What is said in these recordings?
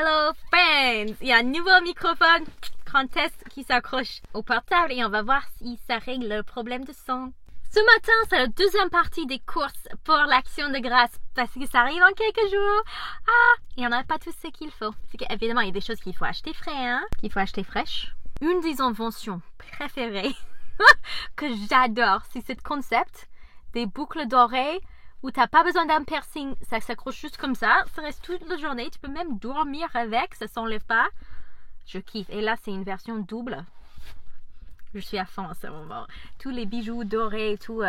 Hello friends! Il y a un nouveau microphone contest qui s'accroche au portable et on va voir si ça règle le problème de son. Ce matin, c'est la deuxième partie des courses pour l'Action de grâce parce que ça arrive en quelques jours. Et on n'a pas tout ce qu'il faut. C'est qu'évidemment, il y a des choses qu'il faut acheter frais, qu'il faut acheter fraîches. Une des inventions préférées que j'adore, c'est ce concept des boucles d'oreilles où t'as pas besoin d'un piercing, ça s'accroche juste comme ça reste toute la journée, tu peux même dormir avec, ça s'enlève pas. Je kiffe. Et là, c'est une version double. Je suis à fond en ce moment. Tous les bijoux dorés et tout,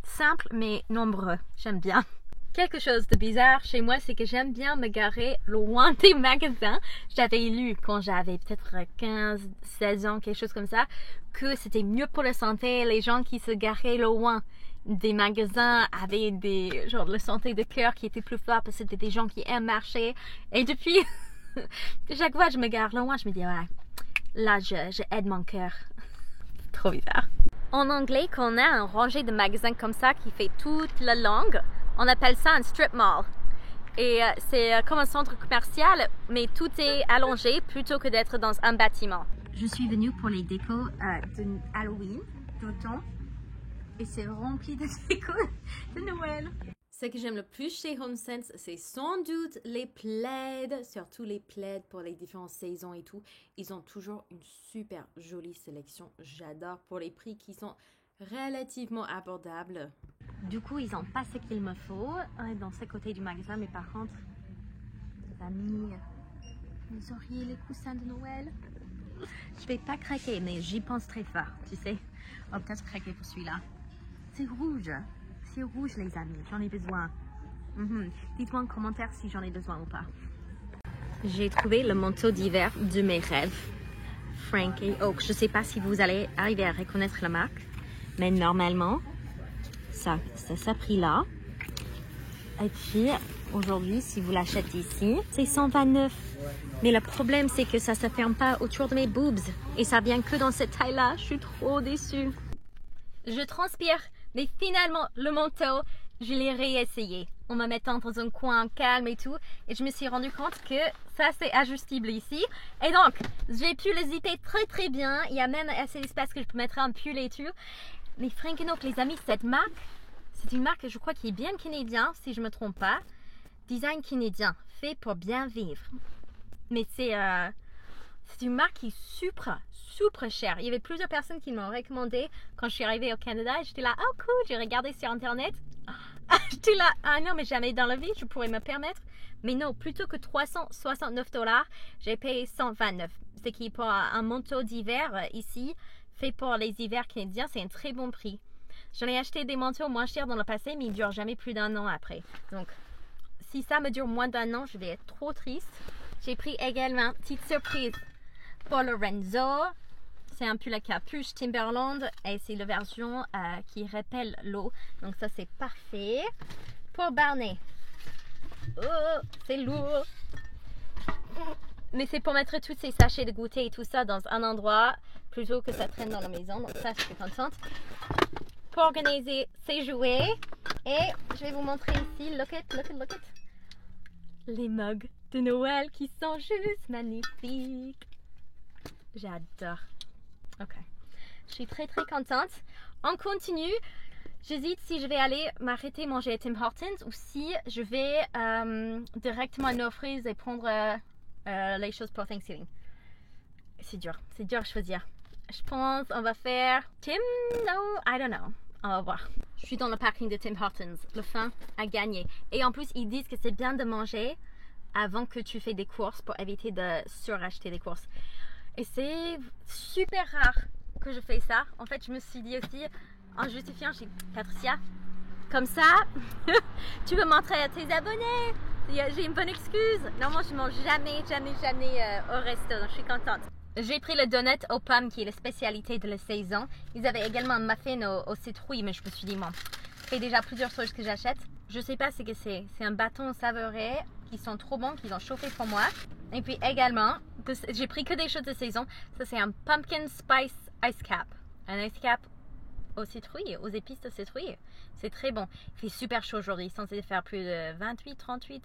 simple mais nombreux. J'aime bien. Quelque chose de bizarre chez moi, c'est que j'aime bien me garer loin des magasins. J'avais lu quand j'avais peut-être 15, 16 ans, quelque chose comme ça, que c'était mieux pour la santé, les gens qui se garaient loin des magasins avaient des genre de santé de cœur qui était plus fort parce que c'était des gens qui aiment marcher. Et depuis, chaque fois que je me gare loin, je me dis ouais, là je aide mon cœur. Trop bizarre. En anglais, quand on a un rangée de magasins comme ça qui fait toute la langue, on appelle ça un strip mall. Et c'est comme un centre commercial, mais tout est allongé plutôt que d'être dans un bâtiment. Je suis venue pour les décos de Halloween, d'automne. Et c'est rempli de décos de Noël. Ce que j'aime le plus chez HomeSense, c'est sans doute les plaids, surtout les plaids pour les différentes saisons et tout. Ils ont toujours une super jolie sélection. J'adore pour les prix qui sont relativement abordables. Du coup, ils n'ont pas ce qu'il me faut dans ce côté du magasin, mais par contre, les amis, les oreillers, les coussins de Noël. Je vais pas craquer, mais j'y pense très fort, tu sais. On va peut-être craquer pour celui-là. C'est rouge les amis, j'en ai besoin. Dites-moi en commentaire si j'en ai besoin ou pas. J'ai trouvé le manteau d'hiver de mes rêves. Frankie Oak. Je sais pas si vous allez arriver à reconnaître la marque, mais normalement, ça prix là. Et puis, aujourd'hui, si vous l'achetez ici, c'est 129. Mais le problème, c'est que ça ne se ferme pas autour de mes boobs. Et ça vient que dans cette taille-là. Je suis trop déçue. Je transpire, mais finalement, le manteau, je l'ai réessayé. En me mettant dans un coin calme et tout. Et je me suis rendu compte que ça, c'est ajustable ici. Et donc, j'ai pu le zipper très très bien. Il y a même assez d'espace que je peux mettre un pull et tout. Mais Frankie Oak, les amis, cette marque, c'est une marque, je crois, qui est bien canadien, si je ne me trompe pas. Design canadien, fait pour bien vivre. Mais c'est une marque qui est super chère. Il y avait plusieurs personnes qui m'ont recommandé quand je suis arrivée au Canada. Et j'étais là, oh cool, j'ai regardé sur Internet. J'étais là, ah non, mais jamais dans la vie, je pourrais me permettre. Mais non, plutôt que 369 $, j'ai payé 129. Ce qui est pour un manteau d'hiver ici, fait pour les hivers canadiens, c'est un très bon prix. J'en ai acheté des manteaux moins chers dans le passé, mais ils ne durent jamais plus d'un an après. Donc, si ça me dure moins d'un an, je vais être trop triste. J'ai pris également, petite surprise, pour Lorenzo. C'est un pull à capuche Timberland et c'est la version qui repelle l'eau. Donc ça, c'est parfait. Pour Barney. Oh, c'est lourd. Mais c'est pour mettre tous ces sachets de goûter et tout ça dans un endroit plutôt que ça traîne dans la maison. Donc ça, je suis contente. Pour organiser ses jouets. Et je vais vous montrer ici, look it. Les mugs de Noël qui sont juste magnifiques. J'adore. Ok. Je suis très très contente. On continue. J'hésite si je vais aller m'arrêter manger à Tim Hortons ou si je vais directement à No Frills et prendre les choses pour Thanksgiving. C'est dur à choisir. Je pense on va faire Tim, no, I don't know. On va voir. Je suis dans le parking de Tim Hortons. Le fin a gagné. Et en plus, ils disent que c'est bien de manger avant que tu fais des courses pour éviter de suracheter des courses. Et c'est super rare que je fais ça. En fait, je me suis dit aussi, en justifiant, j'ai dit, Patricia, comme ça, tu peux montrer à tes abonnés. J'ai une bonne excuse. Normalement, je mange jamais au resto. Donc, je suis contente. J'ai pris le donut aux pommes qui est la spécialité de la saison. Ils avaient également un muffin aux citrouilles, mais je me suis dit, bon, c'est déjà plusieurs choses que j'achète. Je sais pas ce que c'est. C'est un bâton savouré qui sont trop bons, qu'ils ont chauffé pour moi. Et puis également, j'ai pris que des choses de saison. Ça, c'est un pumpkin spice ice cap. Un ice cap aux citrouilles, aux épices de citrouilles. C'est très bon. Il fait super chaud aujourd'hui. Il est censé faire plus de 28, 38.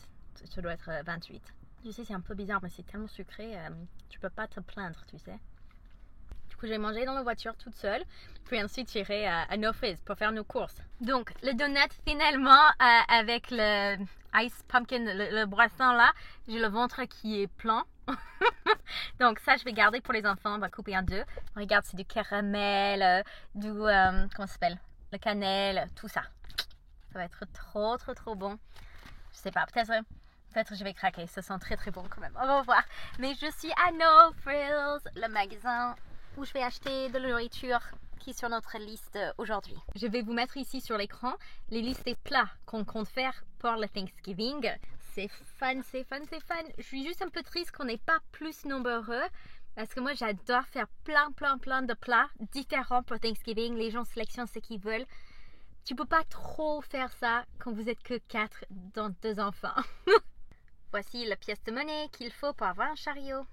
Ça doit être 28. Je sais, c'est un peu bizarre, mais c'est tellement sucré, tu peux pas te plaindre, tu sais. Du coup, j'ai mangé dans la voiture toute seule, puis ensuite j'irai à No Frizz pour faire nos courses. Donc, le donut, finalement, avec le ice pumpkin, le boisson là, j'ai le ventre qui est plein. Donc ça, je vais garder pour les enfants. On va couper en deux. Regarde, c'est du caramel, comment ça s'appelle? Le cannelle, tout ça. Ça va être trop bon. Je sais pas, peut-être je vais craquer. Ça sent très bon quand même. On va voir. Mais je suis à No Frills, le magasin où je vais acheter de la nourriture qui est sur notre liste aujourd'hui. Je vais vous mettre ici sur l'écran les listes des plats qu'on compte faire pour le Thanksgiving. C'est fun. Je suis juste un peu triste qu'on n'ait pas plus nombreux parce que moi j'adore faire plein de plats différents pour Thanksgiving. Les gens sélectionnent ce qu'ils veulent. Tu peux pas trop faire ça quand vous êtes que 4 dans 2 enfants. Voici la pièce de monnaie qu'il faut pour avoir un chariot.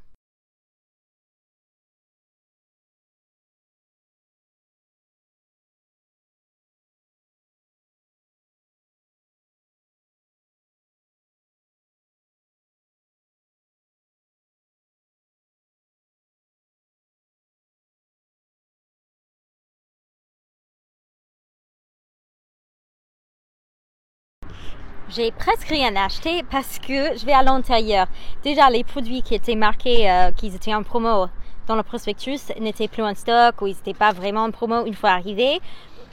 J'ai presque rien acheté parce que je vais à l'intérieur. Déjà, les produits qui étaient marqués qu'ils étaient en promo dans le prospectus n'étaient plus en stock ou ils n'étaient pas vraiment en promo une fois arrivés.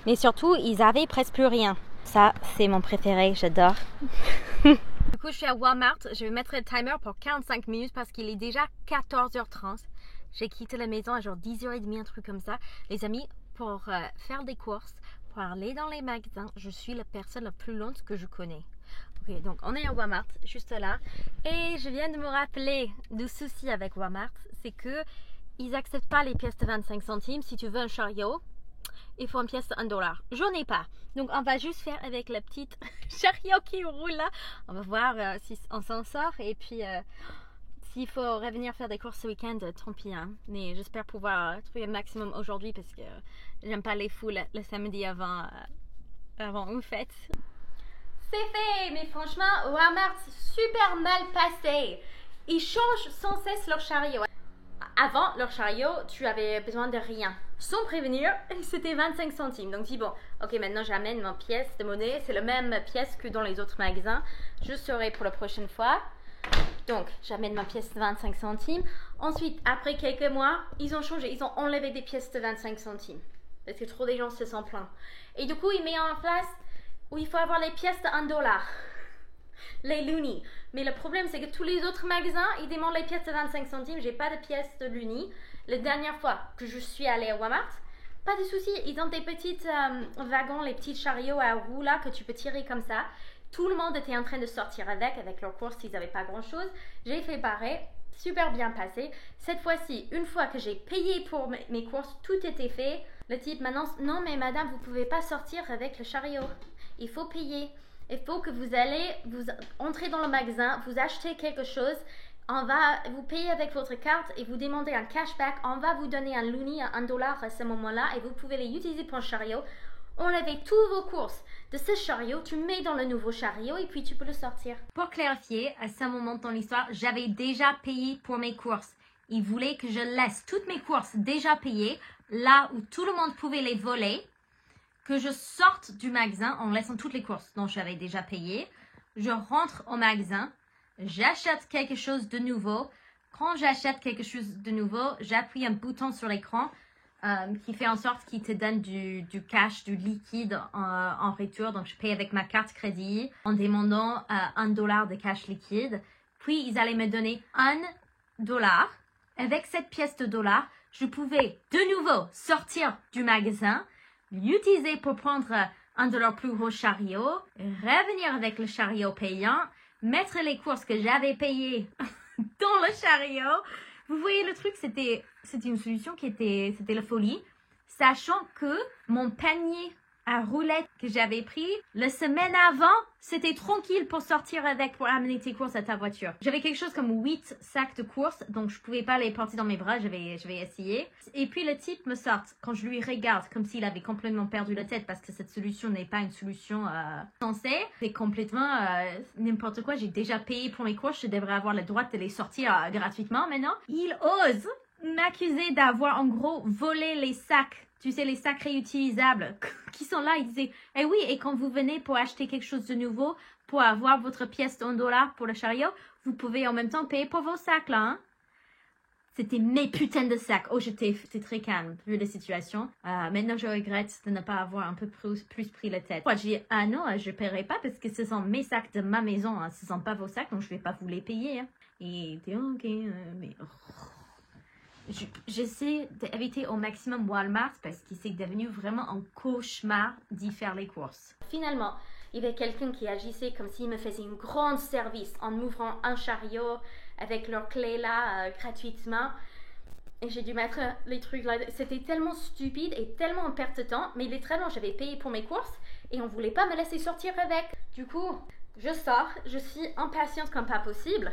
Mais surtout, ils avaient presque plus rien. Ça, c'est mon préféré, j'adore. Du coup, je suis à Walmart. Je vais mettre le timer pour 45 minutes parce qu'il est déjà 14h30. J'ai quitté la maison à genre 10h30, un truc comme ça. Les amis, pour faire des courses, pour aller dans les magasins, je suis la personne la plus lente que je connais. Ok, donc on est à Walmart, juste là. Et je viens de me rappeler du souci avec Walmart, c'est que ils n'acceptent pas les pièces de 25 centimes. Si tu veux un chariot, il faut une pièce de $1. J'en ai pas. Donc on va juste faire avec la petite chariot qui roule là. On va voir si on s'en sort. Et puis s'il faut revenir faire des courses ce week-end, tant pis. Hein. Mais j'espère pouvoir trouver un maximum aujourd'hui parce que j'aime pas les foules le samedi avant une fête. C'est fait, mais franchement, Walmart, super mal passé. Ils changent sans cesse leur chariot. Avant, leur chariot, tu avais besoin de rien. Sans prévenir, c'était 25 centimes. Donc, je dis bon, ok, maintenant j'amène ma pièce de monnaie. C'est la même pièce que dans les autres magasins. Je saurai pour la prochaine fois. Donc, j'amène ma pièce de 25 centimes. Ensuite, après quelques mois, ils ont changé. Ils ont enlevé des pièces de 25 centimes. Parce que trop des gens se sont plaints. Et du coup, ils mettent en place où il faut avoir les pièces de $1. Les loonies. Mais le problème, c'est que tous les autres magasins, ils demandent les pièces de 25 centimes. J'ai pas de pièces de loonies. La dernière fois que je suis allée à Walmart, pas de souci. Ils ont des petits wagons, les petits chariots à roues là que tu peux tirer comme ça. Tout le monde était en train de sortir avec leurs courses. Ils n'avaient pas grand chose. J'ai fait pareil. Super bien passé. Cette fois-ci, une fois que j'ai payé pour mes courses, tout était fait. Le type m'annonce, non mais madame, vous pouvez pas sortir avec le chariot. Il faut payer. Il faut que vous entrez dans le magasin, vous achetez quelque chose, on va vous payer avec votre carte et vous demandez un cashback. On va vous donner un loonie à $1 à ce moment-là et vous pouvez les utiliser pour un chariot. Enlevez tous vos courses de ce chariot, tu mets dans le nouveau chariot et puis tu peux le sortir. Pour clarifier, à ce moment dans l'histoire, j'avais déjà payé pour mes courses. Ils voulaient que je laisse toutes mes courses déjà payées, là où tout le monde pouvait les voler, que je sorte du magasin en laissant toutes les courses dont j'avais déjà payé. Je rentre au magasin, j'achète quelque chose de nouveau. Quand j'achète quelque chose de nouveau, j'appuie un bouton sur l'écran qui fait en sorte qu'il te donne du cash, du liquide en retour. Donc, je paye avec ma carte crédit en demandant $1 de cash liquide. Puis, ils allaient me donner $1. Avec cette pièce de $, je pouvais de nouveau sortir du magasin, l'utiliser pour prendre $1 plus gros chariot, revenir avec le chariot payant, mettre les courses que j'avais payées dans le chariot. Vous voyez le truc, c'était une solution c'était la folie, sachant que mon panier à roulette que j'avais pris la semaine avant, c'était tranquille pour sortir avec, pour amener tes courses à ta voiture. J'avais quelque chose comme 8 sacs de courses, donc je pouvais pas les porter dans mes bras, je vais essayer. Et puis le type me sort, quand je lui regarde, comme s'il avait complètement perdu la tête, parce que cette solution n'est pas une solution sensée. C'est complètement n'importe quoi, j'ai déjà payé pour mes courses, je devrais avoir le droit de les sortir gratuitement maintenant. Il ose m'accuser d'avoir en gros volé les sacs. Tu sais, les sacs réutilisables qui sont là, il disait, eh oui, et quand vous venez pour acheter quelque chose de nouveau, pour avoir votre pièce d'$1 pour le chariot, vous pouvez en même temps payer pour vos sacs, là, hein. C'était mes putains de sacs. Oh, j'étais très calme, vu la situation. Maintenant, je regrette de ne pas avoir un peu plus pris la tête. Moi, j'ai dit, ah non, je ne paierai pas parce que ce sont mes sacs de ma maison, hein. Ce ne sont pas vos sacs, donc je ne vais pas vous les payer, hein. Et il était, ok, mais... J'essaie d'éviter au maximum Walmart parce que c'est devenu vraiment un cauchemar d'y faire les courses. Finalement, il y avait quelqu'un qui agissait comme s'il me faisait un grand service en m'ouvrant un chariot avec leurs clés là gratuitement. Et j'ai dû mettre les trucs là. C'était tellement stupide et tellement en perte de temps. Mais littéralement, j'avais payé pour mes courses et on ne voulait pas me laisser sortir avec. Du coup, je sors. Je suis impatiente comme pas possible.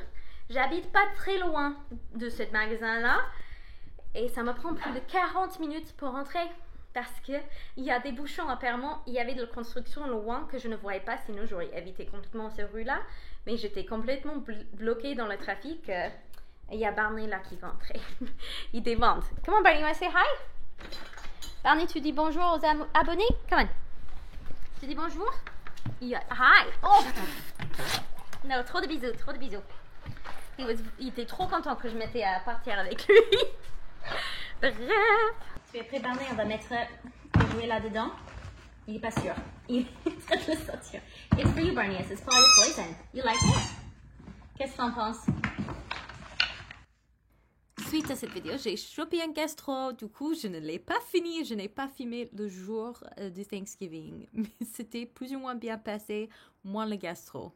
J'habite pas très loin de ce magasin-là. Et ça me prend plus de 40 minutes pour rentrer parce qu'il y a des bouchons apparemment. Il y avait de la construction loin que je ne voyais pas, sinon j'aurais évité complètement cette rue-là. Mais j'étais complètement bloquée dans le trafic. Et il y a Barney là qui va entrer. Il dévante. Come on Barney, you want to say hi? Barney, tu dis bonjour aux abonnés? Come on. Tu dis bonjour? Hi. Oh! Non, trop de bisous, trop de bisous. Il était trop content que je m'étais à partir avec lui. Bref. Tu es prêt, Barney? On va mettre le jouet là-dedans. Il n'est pas sûr. Il est en train de le sortir. It's for you, Barney. It's for your poison. You like it? Qu'est-ce que tu en penses? Suite à cette vidéo, j'ai chopé un gastro. Du coup, je ne l'ai pas fini. Je n'ai pas filmé le jour du Thanksgiving. Mais c'était plus ou moins bien passé, moins le gastro.